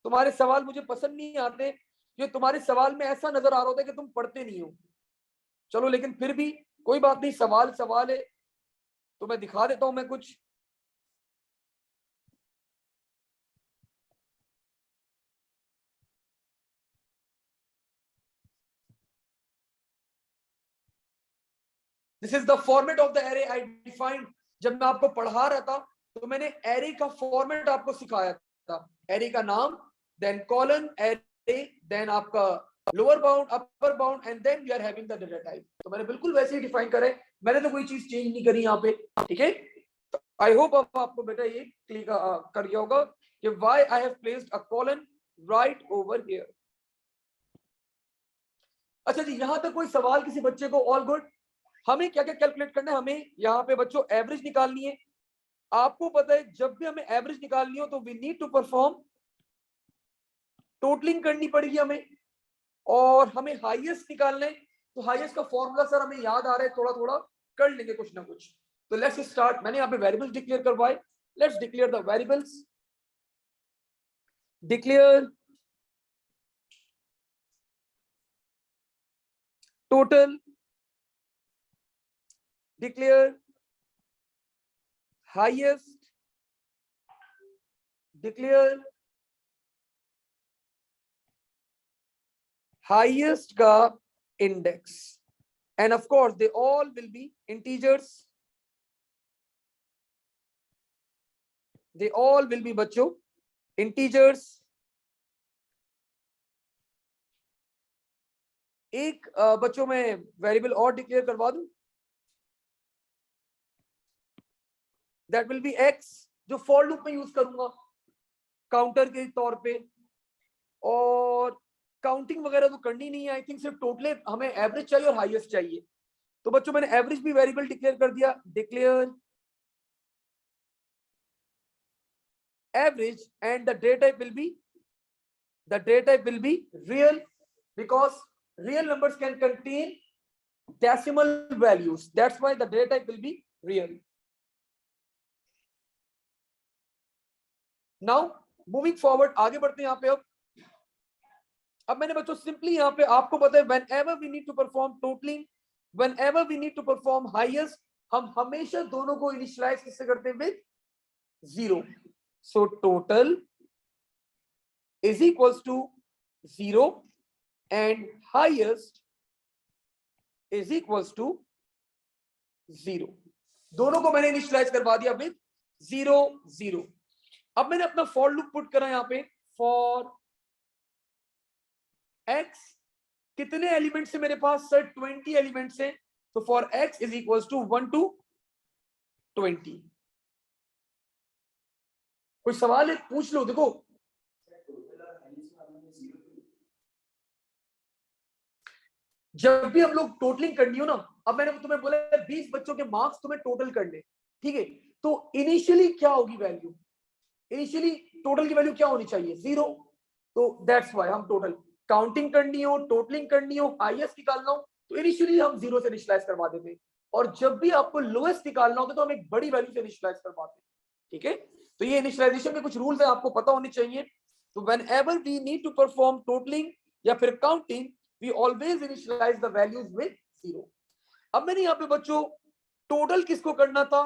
तुम्हारे सवाल मुझे पसंद नहीं आते, कि तुम्हारे सवाल में ऐसा नजर आ रहा होता है कि तुम पढ़ते नहीं हो। चलो लेकिन फिर भी कोई बात नहीं, सवाल सवाल है, तो मैं दिखा देता हूं मैं कुछ। This is the format of the array I defined. जब मैं आपको पढ़ा रहा था तो मैंने एरे का फॉर्मेट आपको सिखाया था, एरे का नाम, देन कॉलन एरे, देन आपका lower bound, upper bound, and then we are having the data type. तो मैंने बिल्कुल वैसे ही डिफाइन करा है, मैंने तो कोई चीज चेंज नहीं करी यहाँ पे, ठीक है। आई होप अब आपको बेटा ये क्लिक कर गया होगा कि why I have placed a colon right over here. अच्छा जी, यहां तक कोई सवाल किसी बच्चे को? All good. हमें क्या क्या कैलकुलेट करना है, हमें यहाँ पे बच्चों एवरेज निकालनी है। आपको पता है जब भी हमें एवरेज निकालनी हो तो we need to perform totalling करनी पड़ेगी हमें, और हमें हाईएस्ट निकालना है। तो हाईएस्ट का फॉर्मूला सर हमें याद आ रहा है, थोड़ा थोड़ा कर लेंगे कुछ ना कुछ। तो लेट्स स्टार्ट। मैंने यहाँ पे वेरिएबल्स डिक्लेयर करवाए, let's declare the variables. Declare total, declare highest, declare highest का index, and of course they all will be integers, they all will be बच्चों integers। एक बच्चों में वेरिएबल और डिक्लेयर करवा दूं, दैट विल बी x, जो फॉर लूप में यूज करूंगा काउंटर के तौर पे। और काउंटिंग वगैरह तो करनी नहीं है, आई थिंक सिर्फ टोटल हमें एवरेज चाहिए और हाईएस्ट चाहिए। तो बच्चों मैंने एवरेज भी वेरिएबल डिक्लेयर कर दिया, declare average, and the data type will be real, because real numbers can contain decimal values, that's why the data type will be real. Now moving forward, आगे बढ़ते हैं यहाँ पे। अब मैंने बच्चों सिंपली यहाँ पे आपको पता है whenever we need to perform totaling, whenever we need to perform highest, हम हमेशा दोनों को इनिशियलाइज किससे करते हैं, with 0। so total is equals to 0 and highest is equals to 0। दोनों को मैंने इनिशियलाइज करवा दिया विद 0 0। अब मैंने अपना फॉर लूप पुट करा यहाँ पे, फॉर x कितने एलिमेंट से मेरे पास सर 20 एलिमेंट से, तो for x is equals to 1 to 20। कोई सवाल है पूछ लो। देखो जब भी हम लोग टोटलिंग करनी हो ना, अब मैंने तुम्हें बोला 20 बच्चों के मार्क्स तुम्हें टोटल करने, ठीक है, तो इनिशियली क्या होगी वैल्यू, इनिशियली टोटल की वैल्यू क्या होनी चाहिए 0। तो दैट्स व्हाई हम टोटल काउंटिंग करनी हो, टोटलिंग करनी हो, हाईएस्ट निकालना हो, तो इनिशियली हम 0 से इनिशियलाइज करवा देते, और जब भी आपको लोएस्ट निकालना होता तो हम एक बड़ी वैल्यू से इनिशियलाइज करवाते हैं, ठीक है। तो ये इनिशियलाइजेशन के कुछ रूल्स है, आपको पता होने चाहिए। तो whenever we need to perform totalling या फिर counting, we always initialize the values with 0। अब मैंने यहाँ पे बच्चों टोटल किसको करना था,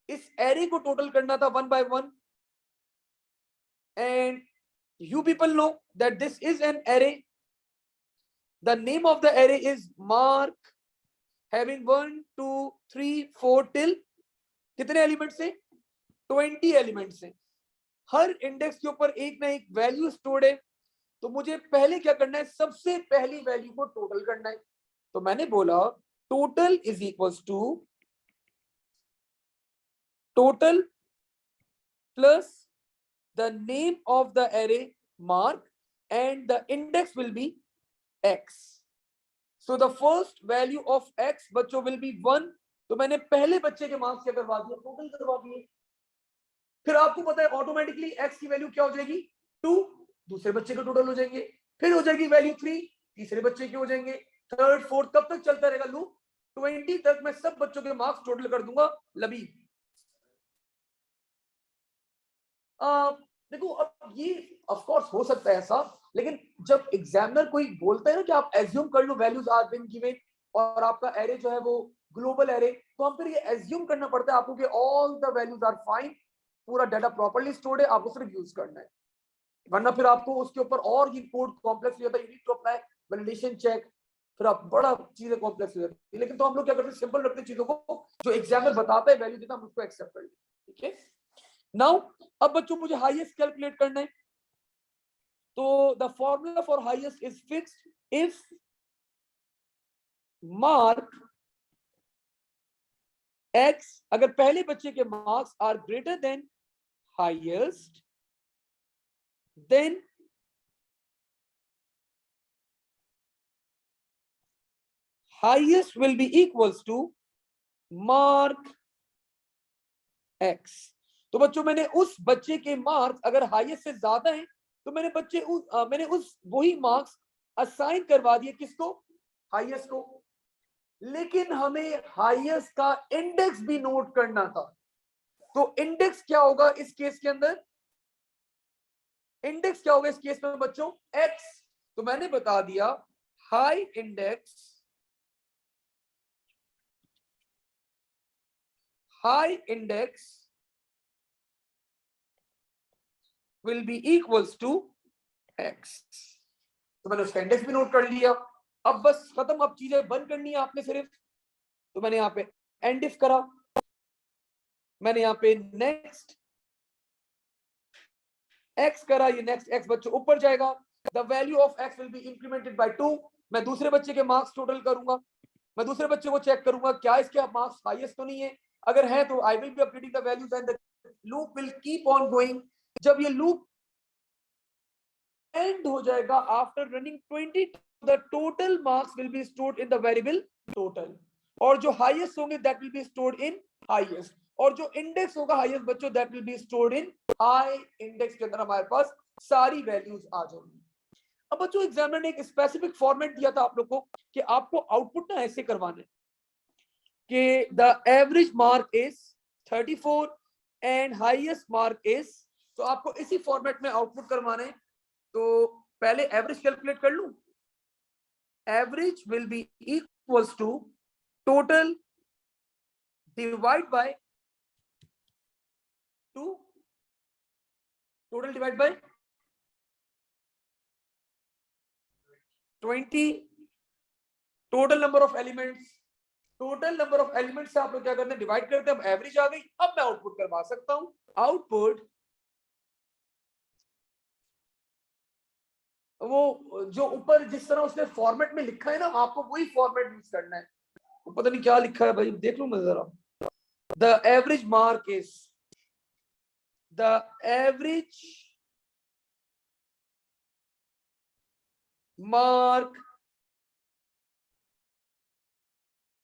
इस एरे को टोटल करना था 1 by 1, and you people know that this is an array. The name of the array is mark, having 1 2 3 4 till कितने एलिमेंट से 20 एलिमेंट से। हर इंडेक्स के ऊपर एक ना एक वैल्यू स्टोर्ड है, तो मुझे पहले क्या करना है, सबसे पहली वैल्यू को टोटल करना है। तो मैंने बोला total is equals to total plus the name of the array mark and the index will be x. So the first value of x बच्चों will be 1। तो मैंने पहले बच्चे के मार्क्स क्या करवा दिया, टोटल करवा दिए। फिर आपको पता है ऑटोमेटिकली x की वैल्यू क्या हो जाएगी 2, दूसरे बच्चे के टोटल हो जाएंगे, फिर हो जाएगी वैल्यू 3, तीसरे बच्चे के हो जाएंगे, थर्ड फोर्थ, तब तक चलता रहेगा लूप। 20 तक मैं सब बच्चों के मार्क्स टोटल कर दूंगा। लबीब देखो अब ये ऑफ कोर्स हो सकता है ऐसा, लेकिन जब एग्जामिनर कोई बोलता है ना कि आप एज्यूम कर लो वैल्यूज आर बीन गिवन, और आपका एरे जो है वो ग्लोबल एरे, तो हम फिर ये एज्यूम करना पड़ता है आपको कि all the values are fine, पूरा डाटा प्रॉपर्ली स्टोर्ड है, आपको सिर्फ यूज करना है। वरना फिर आपको उसके ऊपर और ये कोड कॉम्प्लेक्स हो जाता है, you need to apply validation check, फिर आप बड़ा चीजें कॉम्प्लेक्स हो जाती है। लेकिन तो हम लोग क्या करते हैं, सिंपल रखते हैं चीजों को, जो एग्जामिनर बताता है वैल्यू देता है हम उसको एक्सेप्ट कर लेते हैं, ठीक है। नाउ अब बच्चों मुझे हाईएस्ट कैलकुलेट करना है, तो the formula for highest is fixed if mark x, अगर पहले बच्चे के marks are greater than highest, then highest will be equals to mark x। तो बच्चों मैंने उस बच्चे के मार्क्स अगर हाईएस्ट से ज्यादा है, तो मैंने उस वही मार्क्स असाइन करवा दिए किसको, हाईएस्ट को। लेकिन हमें हाईएस्ट का इंडेक्स भी नोट करना था, तो इंडेक्स क्या होगा इस केस के अंदर, इंडेक्स क्या होगा इस केस में बच्चों x। तो मैंने बता दिया high index will be equals to x। तो मैंने उसका इंडेक्स भी नोट कर लिया। अब बस खत्म, अब चीजें बंद करनी है आपने सिर्फ। तो मैंने यहाँ पे एंड इफ करा, मैंने यहाँ पे नेक्स्ट x करा, ये नेक्स्ट x बच्चों ऊपर जाएगा, the value of x will be incremented by 2। मैं दूसरे बच्चे के मार्क्स टोटल करूंगा, मैं दूसरे बच्चे को चेक करूंगा क्या इसके मार्क्स हाईएस्ट तो नहीं है, अगर है तो I will be updating the values and the loop will keep on going. जब ये लूप एंड हो जाएगा after running 20, the total marks will be stored in the variable total, और जो हाईएस्ट होंगे that will be stored in highest, और जो index होगा हाईएस्ट बच्चों that will be stored in high index के अंदर हमारे पास सारी वैल्यूज आ जाएंगी। अब बच्चों एग्जामिनर ने एक स्पेसिफिक फॉर्मेट दिया था आप लोग को कि आपको आउटपुट ना ऐसे करवाना है कि the average mark is 34 and highest mark is, तो आपको इसी फॉर्मेट में आउटपुट करवाना है। तो पहले एवरेज कैलकुलेट कर लूं, average will be equals to total divide by 2, total divide by 20 total number of elements, total number of elements से आप लोग क्या करते हैं, डिवाइड करते हैं, एवरेज आ गई। अब मैं आउटपुट करवा सकता हूं। आउटपुट वो जो ऊपर जिस तरह उसने फॉर्मेट में लिखा है ना, आपको वही फॉर्मेट यूज करना है। पता नहीं क्या लिखा है भाई, देख लो मैं जरा। The average mark is, the average mark,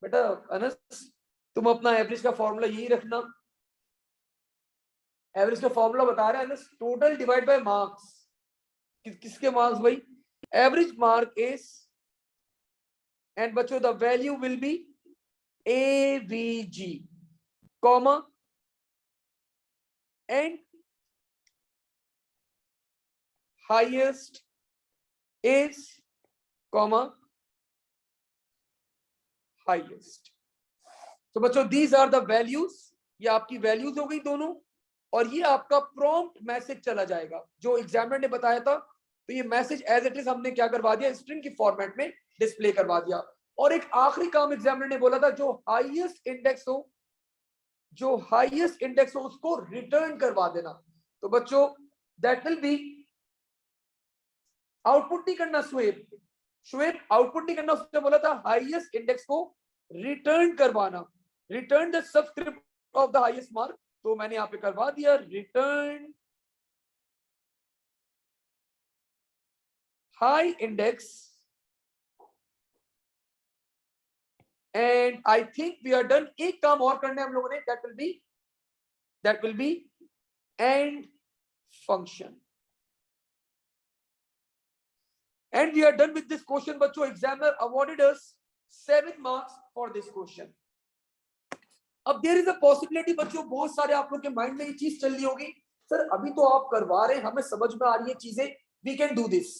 बेटा अनस तुम अपना एवरेज का फॉर्मूला यही रखना। एवरेज का फॉर्मूला बता रहे हैं Anas, total divide bye marks. किसके मार्क्स भाई? एवरेज मार्क इज, एंड बच्चों the value will be AVG, comma and highest is, comma highest. तो बच्चों दीज आर द वैल्यूज, ये आपकी वैल्यूज हो गई दोनों, और ये आपका प्रॉम्प्ट मैसेज चला जाएगा जो एग्जामिनर ने बताया था। तो ये मैसेज एज इट इज हमने क्या करवा दिया, स्ट्रिंग की फॉर्मेट में डिस्प्ले करवा दिया। और एक आखिरी काम एग्जामिनर ने बोला था, जो हाईएस्ट इंडेक्स हो, जो हाईएस्ट इंडेक्स हो उसको रिटर्न करवा देना। तो बच्चों दैट विल बी, आउटपुट नहीं करना स्वेप, स्वेप आउटपुट नहीं करना, उसने बोला था हाईएस्ट इंडेक्स को रिटर्न करवाना, return the subscript of the highest mark. तो मैंने यहां पे करवा दिया, return high index, and I think we are done. एक काम और करना है हम लोगों ने, that will be end function, and we are done with this question बच्चों। examiner awarded us 7 marks for this question। अब there is a possibility बच्चों, बहुत सारे आप लोग के माइंड में ये चीज चल रही होगी, सर अभी तो आप करवा रहे हैं, हमें समझ में आ रही है चीजें, we can do this,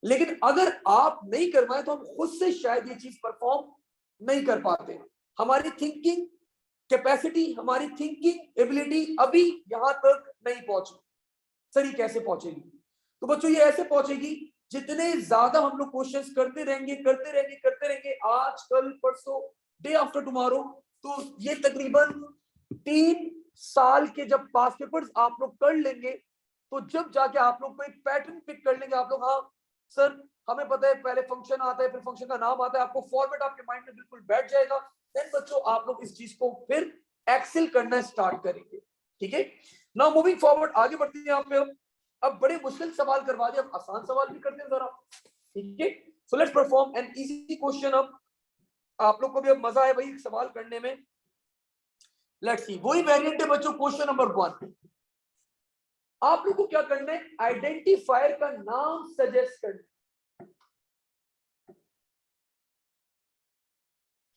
लेकिन अगर आप नहीं करवाए तो हम खुद से शायद ये चीज परफॉर्म नहीं कर पाते। हमारी थिंकिंग कैपेसिटी, हमारी थिंकिंग एबिलिटी अभी यहां तक नहीं पहुंची। सर ये कैसे पहुंचेगी? तो बच्चों ये ऐसे पहुंचेगी, जितने ज्यादा हम लोग क्वेश्चंस करते रहेंगे, आज कल परसों, डे आफ्टर टुमारो, तो ये तकरीबन 3 साल के जब पास पेपर्स आप लोग कर लेंगे, तो जब जाके आप लोग को एक पैटर्न पिक कर लेंगे आप लोग, हाँ सर हमें पता है पहले फंक्शन आता है, फिर फंक्शन का नाम आता है, आपको फॉर्मेट आपके माइंड में बिल्कुल बैठ जाएगा। देन बच्चों आप लोग इस चीज को फिर एक्सेल करना स्टार्ट करेंगे। ठीक है, नाउ मूविंग फॉरवर्ड, आगे बढ़ते हैं। यहाँ पे अब बड़े मुश्किल सवाल करवा दिए, अब आसान सवाल भी करते हैं जरा। ठीक है, सो let's perform an easy question. अब आप लोग को भी अब मजा है भाई सवाल करने में। लेट्स सी, वही वेरिएंट है बच्चों, क्वेश्चन नंबर 1। आप लोग को क्या करना है, आइडेंटिफायर का नाम सजेस्ट करना है।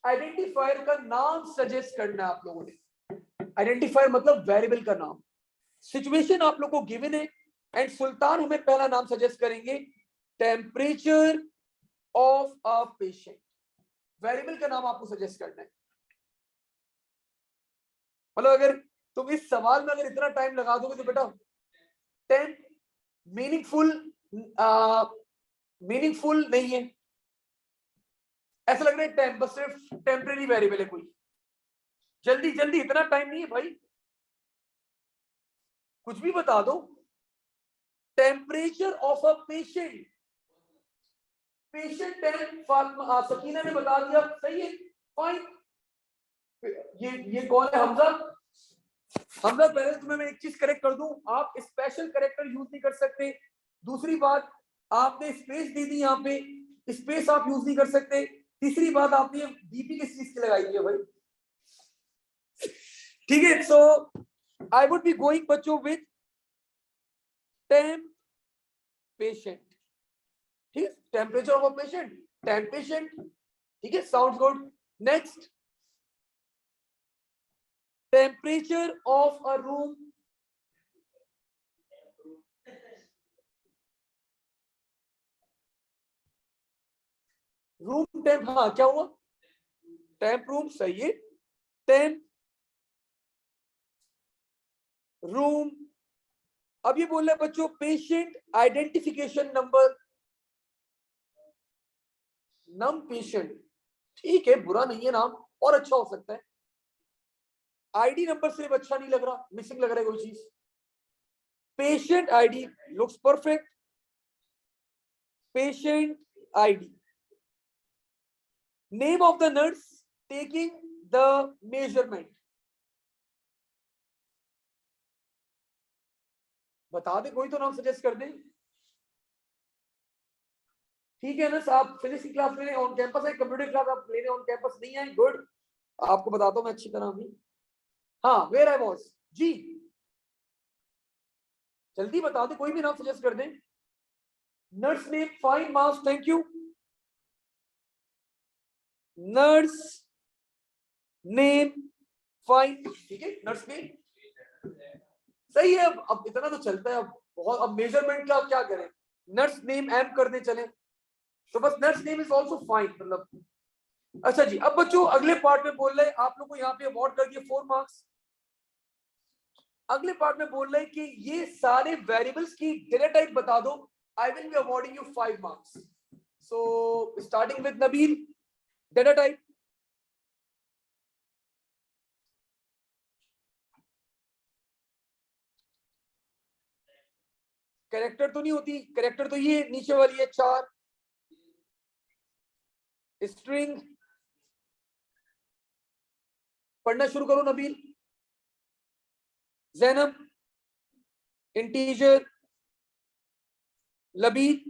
आइडेंटिफायर का नाम सजेस्ट करना है आप लोगों ने। आइडेंटिफायर मतलब वेरिएबल का नाम। सिचुएशन आप लोग को गिवन है, एंड सुल्तान हमें पहला नाम सजेस्ट करेंगे, temperature of a patient. Variable का नाम आपको सजेस्ट करना है। मतलब अगर तुम इस सवाल में अगर इतना टाइम लगा दोगे तो बेटा टेम्प मीनिंगफुल नहीं है, ऐसा लग रहा है टेम्प बस सिर्फ टेम्परेरी वेरिएबल है कोई। जल्दी जल्दी, इतना टाइम नहीं है भाई, कुछ भी बता दो। Temperature of a patient, patient temp Sakina ने बता दिया, सही है, फाइन। ये कौन है, हमजा। हमजा पहले तुम्हें मैं एक चीज करेक्ट कर दूं, आप स्पेशल करेक्टर यूज नहीं कर सकते। दूसरी बात, आपने स्पेस दे दी, यहाँ पे स्पेस आप यूज नहीं कर सकते। तीसरी बात, आपने डीपी किस चीज की लगाई है भाई? ठीक है, सो आई वुड बी गोइंग बच्चों विद टेम्प पेशेंट। ठीक है, temperature of a patient, temp patient. ठीक है, sounds good. Next, temperature of a room, room temp, हाँ क्या हुआ, टेम्प रूम, सही है। Temp room. अब ये बोल रहे बच्चों पेशेंट आइडेंटिफिकेशन नंबर, नम पेशेंट, ठीक है, बुरा नहीं है नाम, और अच्छा हो सकता है। आईडी नंबर सिर्फ अच्छा नहीं लग रहा, मिसिंग लग रहा है कोई चीज। Patient ID looks perfect, patient ID. Name of the nurse taking the measurement, बता दे कोई तो नाम सजेस्ट कर दे। ठीक है ना साहब, फिजिक्स की क्लास लेने ऑन कैंपस है, कंप्यूटर क्लास आप लेने ऑन कैंपस नहीं है, गुड, आपको बताता हूं मैं अच्छी तरह भी। हाँ, वेयर आई वाज जी, जल्दी बता दे, कोई भी नाम सजेस्ट कर दे। Nurse name fine marks, thank you. Nurse name fine, ठीक है, नर्स नेम सही है। अब इतना तो चलता है, अब बहुत, अब मेजरमेंट का क्या करें, नर्स नेम एम कर दे चले, तो बस nurse name is also fine, मतलब। अच्छा जी, अब बच्चों अगले पार्ट में बोल रहे हैं आप लोग को यहाँ पे अवार्ड कर दिए 4 मार्क्स। अगले पार्ट में बोल रहे हैं कि ये सारे वेरिएबल्स की डेटा टाइप बता दो, I will be awarding you 5 marks. So starting with Nabeel, data type. Character तो नहीं होती, कैरेक्टर तो ये नीचे वाली है 4। स्ट्रिंग, पढ़ना शुरू करो Nabeel. Zainab, integer, Labeeb,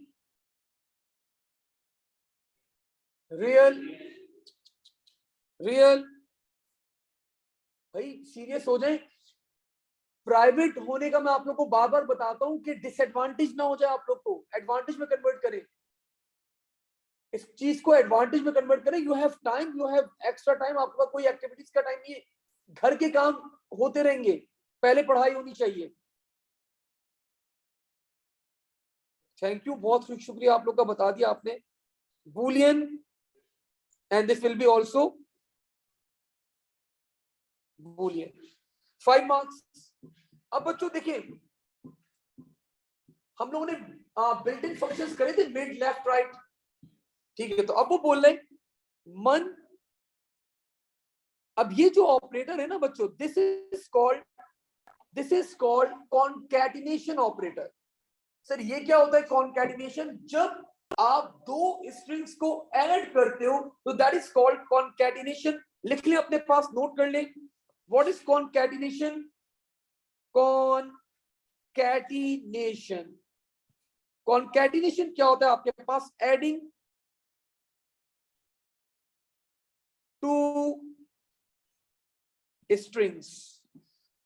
real, real, भाई सीरियस हो जाए। प्राइवेट होने का मैं आप लोग को बार बार बताता हूं कि डिसएडवांटेज ना हो जाए, आप लोग को एडवांटेज में कन्वर्ट करें, इस चीज को एडवांटेज में कन्वर्ट करें। You have time, you have extra time, आपके पास कोई एक्टिविटीज का टाइम नहीं है, घर के काम होते रहेंगे, पहले पढ़ाई होनी चाहिए। थैंक यू, बहुत शुक्रिया आप लोग का, बता दिया आपने। Boolean, and this will be also Boolean, 5 marks. अब बच्चों देखिए, हम लोगों ने बिल्ट इन फंक्शंस करे थे, मिड लेफ्ट राइट, ठीक है, तो अब वो बोल रहे मन। अब ये जो ऑपरेटर है ना बच्चों, this is called concatenation operator. Sir ये क्या होता है कॉन्कैटिनेशन? जब आप दो स्ट्रिंग्स को ऐड करते हो तो दैट इज कॉल्ड कॉन्कैटिनेशन। लिख ले अपने पास, नोट कर ले, what is concatenation? Concatenation, concatenation क्या होता है आपके पास? एडिंग टू स्ट्रिंग्स,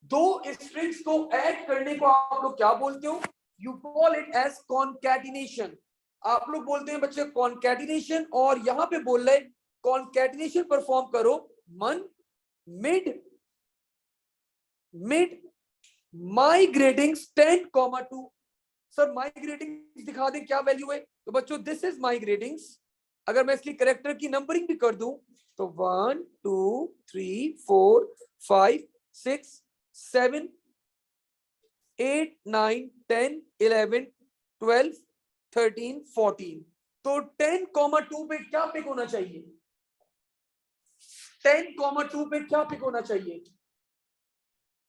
दो स्ट्रिंग्स को ऐड करने को आप लोग क्या बोलते हो? You call it as concatenation. आप लोग बोलते हैं बच्चे कॉन्कैटिनेशन, और यहां पे बोल रहे कॉन्कैटिनेशन परफॉर्म करो मन मिड माइग्रेटिंग 10,2। सर माइग्रेटिंग दिखा दें क्या वैल्यू है? तो बच्चों दिस इज माइग्रेटिंग्स। अगर मैं इसकी कैरेक्टर की नंबरिंग भी कर दूं तो 1 2 3 4 5 6 7 8 9 10 11 12 13 14। तो 10,2 पे क्या पिक होना चाहिए? 10,2 पे क्या पिक होना चाहिए?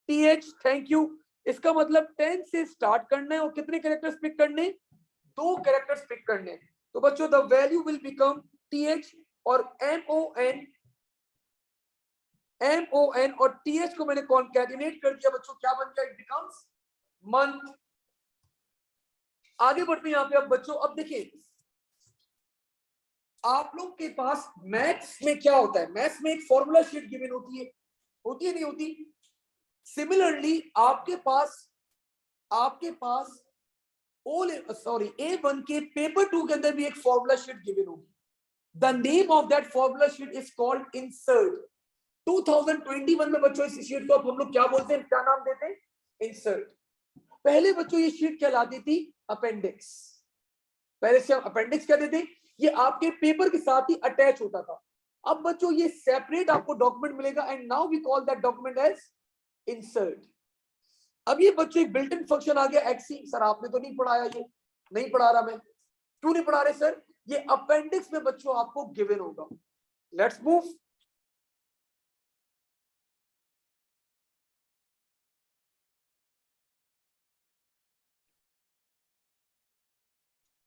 TH, thank you. इसका मतलब 10 से स्टार्ट करना है और कितने कैरेक्टर्स पिक करने? 2 कैरेक्टर्स पिक करने। तो बच्चों the value will become TH और एमओएन और टीएच को मैंने कॉन्कैटिनेट कर दिया बच्चों, क्या बन गया? It becomes month. आगे बढ़ते हैं यहाँ पे। अब बच्चों अब देखिए, आप लोग के पास मैथ्स में क्या होता है? मैथ्स में एक फॉर्मूला शीट गिवन होती है नहीं होती? सिमिलरली आपके पास A1 के पेपर 2 के अंदर भी एक फॉर्मूला शीट गिवन होगी। The name of that formula sheet is called insert. 2021 में बच्चों इस शीट को अब हम लोग क्या बोलते हैं, क्या नाम देते हैं? इंसर्ट। पहले बच्चों ये शीट कहलाती थी अपेंडिक्स। पहले से हम अपेंडिक्स कहते थे, ये आपके पेपर के साथ ही अटैच होता था। अब बच्चों ये सेपरेट आपको डॉक्यूमेंट मिलेगा, and now we call that document as insert. अब ये बच्चों एक बिल्ट इन फंक्शन आ गया एक्सी। सर आपने तो नहीं पढ़ाया, ये नहीं पढ़ा रहा मैं। क्यों नहीं पढ़ा रहे सर? ये अपेंडिक्स में बच्चों आपको गिवन होगा। Let's move.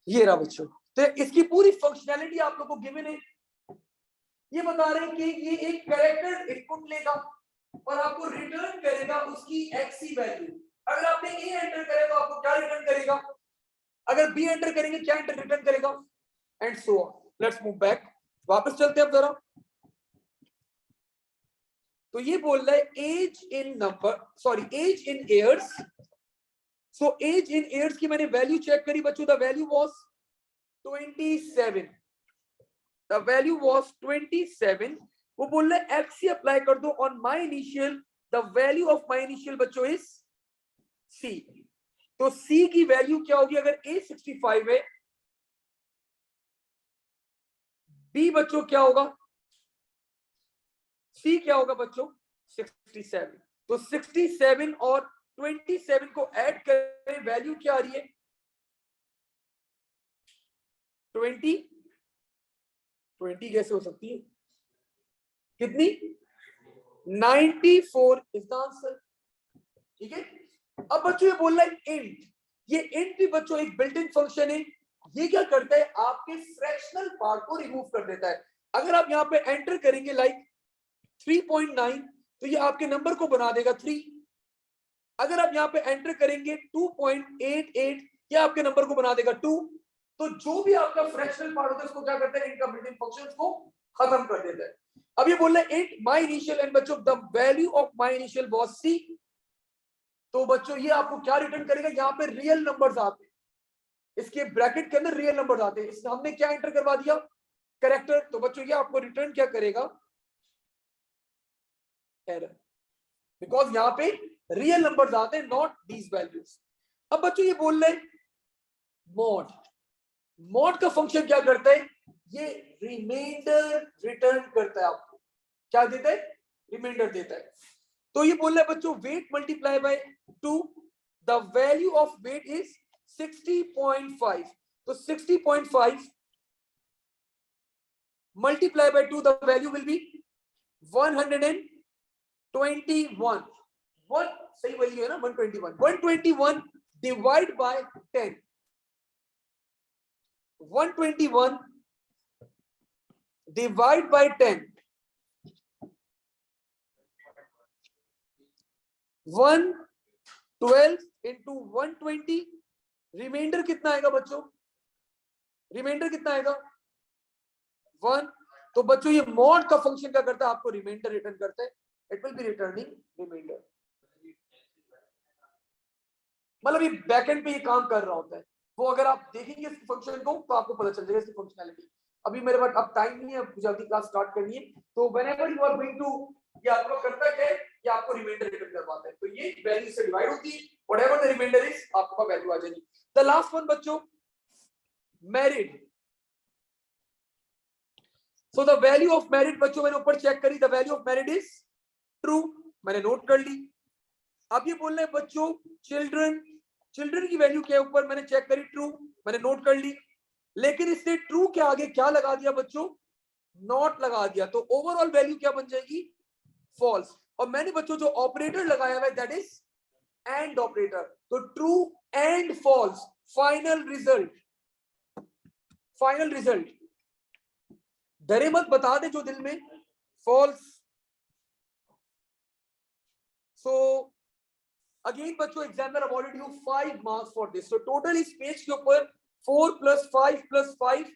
ये रहा बच्चों, तो इसकी पूरी फंक्शनैलिटी आप लोगों को गिवन है। ये बता रहे हैं कि ये एक कैरेक्टर इनपुट लेगा और आपको रिटर्न करेगा उसकी एक्सी वैल्यू। अगर आपने ए एंटर करे तो आपको क्या रिटर्न करेगा, अगर बी एंटर करेंगे क्या रिटर्न करेगा, and so on. Let's move back, वापस चलते हैं अब जरा। तो ये बोल रहा है age in number, sorry age in years. So age in years की मैंने वैल्यू चेक करी बच्चों, the value was 27, the value was 27। वो बोल रहा है एक्सी अप्लाई कर दो on my initial, the value of my initial बच्चों इज सी। तो सी की वैल्यू क्या होगी, अगर ए 65 है, बी बच्चों क्या होगा, सी क्या होगा बच्चों 67। तो 67 और 27 को ऐड करें, वैल्यू क्या आ रही है 20। 20 कैसे हो सकती है, कितनी 94 इज द आंसर। ठीक है, अब बच्चों ये बोल रहा है इंट। ये इंट भी बच्चों एक बिल्ट इन फंक्शन है। ये क्या करता है, आपके फ्रैक्शनल पार्ट को रिमूव कर देता है। अगर आप यहाँ पे एंटर करेंगे लाइक 3.9 तो ये आपके नंबर को बना देगा 3। अगर आप यहाँ पे एंटर करेंगे 2.88 ये आपके नंबर को बना देगा 2। तो जो भी आपका फ्रैक्शनल पार्ट होता है उसको क्या करता है, इनका बिल्ट इन फंक्शंस को खत्म कर देता है। अब ये बोल रहा है इंट माय इनिशियल एंड बच्चों the value of my initial was C. तो बच्चों ये आपको क्या रिटर्न करेगा, यहाँ पे रियल नंबर्स आते हैं, इसके ब्रैकेट के अंदर रियल नंबर्स आते हैं। इसमें हमने क्या एंटर करवा दिया, कैरेक्टर। तो बच्चों ये आपको रिटर्न क्या करेगा, एरर, बिकॉज यहाँ पे रियल नंबर्स आते हैं, नॉट दीज वैल्यूज। अब बच्चों ये बोल रहे मॉड। मॉड का फंक्शन क्या करता है, ये रिमाइंडर रिटर्न करता है, आपको क्या देता है, रिमाइंडर देता है। तो ये बोल रहा है बच्चों weight multiply by 2, the value of weight is 60.5। तो 60.5 multiply by 2, the value will be 121। One सही वैल्यू है ना 121। 121 divide by 10, 121 divide by 10, 112 into 120, reminder कितना आएगा बच्चों, रिमाइंडर कितना आएगा 1। तो बच्चों ये मॉड का फंक्शन क्या करता है, आपको रिमाइंडर रिटर्न करता है, it will be returning reminder. मतलब ये बैकएंड पे ये काम कर रहा होता है, वो अगर आप देखेंगे इस फंक्शन को तो आपको पता चल जाएगा इसकी फंक्शनैलिटी। अभी मेरे पास अब टाइम नहीं है, अब जल्दी क्लास स्टार्ट करनी है। तो whenever you are going to, ये आपको करता है ये आपको रिमाइंडर रिटर्न करवाता है। तो ये वैल्यू से डिवाइड होती है, व्हाटएवर द रिमाइंडर इज आपको का वैल्यू आ जाएगी। द लास्ट वन बच्चों married. So the value of married बच्चों मैंने ऊपर चेक करी, the value of married is true, मैंने नोट कर ली। अब ये बोल रहे हैं बच्चों चिल्ड्रन, चिल्ड्रन की वैल्यू क्या है ऊपर मैंने चेक करी, ट्रू, मैंने नोट कर ली। लेकिन इसने ट्रू के आगे क्या लगा दिया बच्चों, नॉट लगा दिया, तो ओवरऑल वैल्यू क्या बन जाएगी, फॉल्स। और मैंने बच्चों जो ऑपरेटर लगाया हुआ है दैट इज एंड ऑपरेटर, तो true and false, final result, final result डरे मत बता दे जो दिल में, फॉल्स। सो अगेन बच्चों examiner awarded you 5 marks for this. So total इस पेज के ऊपर 4 + 5 + 5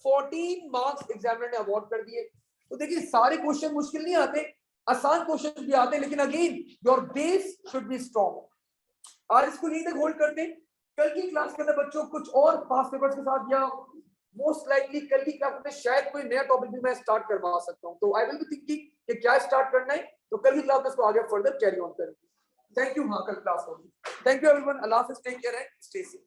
14 मार्क्स एग्जामिनर ने अवार्ड कर दिए। तो देखिए सारे क्वेश्चन मुश्किल नहीं आते, आसान क्वेश्चन भी आते हैं, लेकिन again your base should be strong. आज इसको यहीं तक होल्ड करते हैं। कल की क्लास के अंदर बच्चों कुछ और पास पेपर्स के साथ या मोस्ट लाइकली कल की क्लास में शायद कोई नया टॉपिक भी मैं स्टार्ट करवा सकता हूं। तो आई विल बी थिंकिंग कि क्या स्टार्ट करना है, तो कल की क्लास में इसको आगे फर्दर कैरी ऑन करेंगे। Thank you. हाँ कल क्लास होगी। थैंक यू एवरीवन, अल्लाह हाफिज़, take care and stay safe.